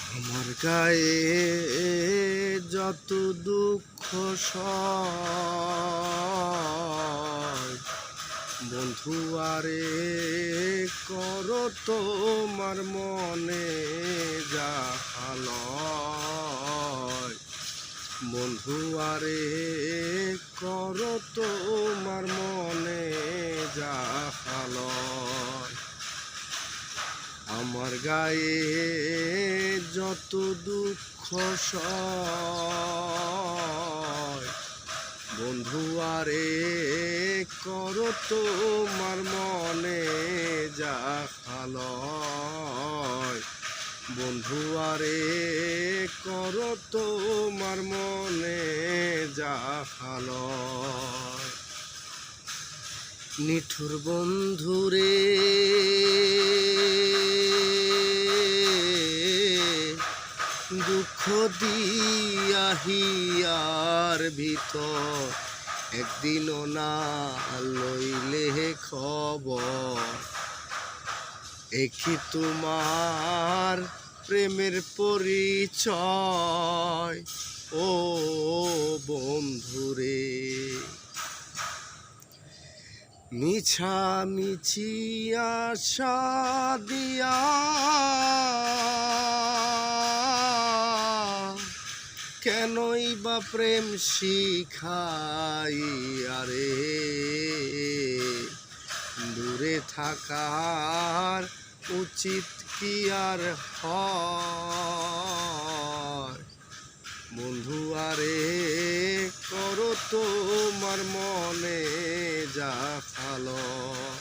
আমার গায়ে যত দুঃখ সয় বন্ধু আরে করো তোমার মনে যাহালয় বন্ধু আরে করো তোমার মনে যাহালয় আমার গায়ে যত দুঃখ সয় বন্ধু আরে করো তোমার মনে যাহালয় বন্ধু আরে করো তোমার মনে যাহালয় নিঠুর বন্ধুরে দুঃখ দিয়া হিয়ার ভিতর একদিনও না লইলে খবর একই তোমার প্রেমের পরিচয় ও বন্ধুরে মিছামিছি আশা দিয়া কেনই বা প্রেম শিখাইয়া রে দূরে থাকার উচিত কি আর হয় বন্ধু আরে করো তোমার মনে যাহালয়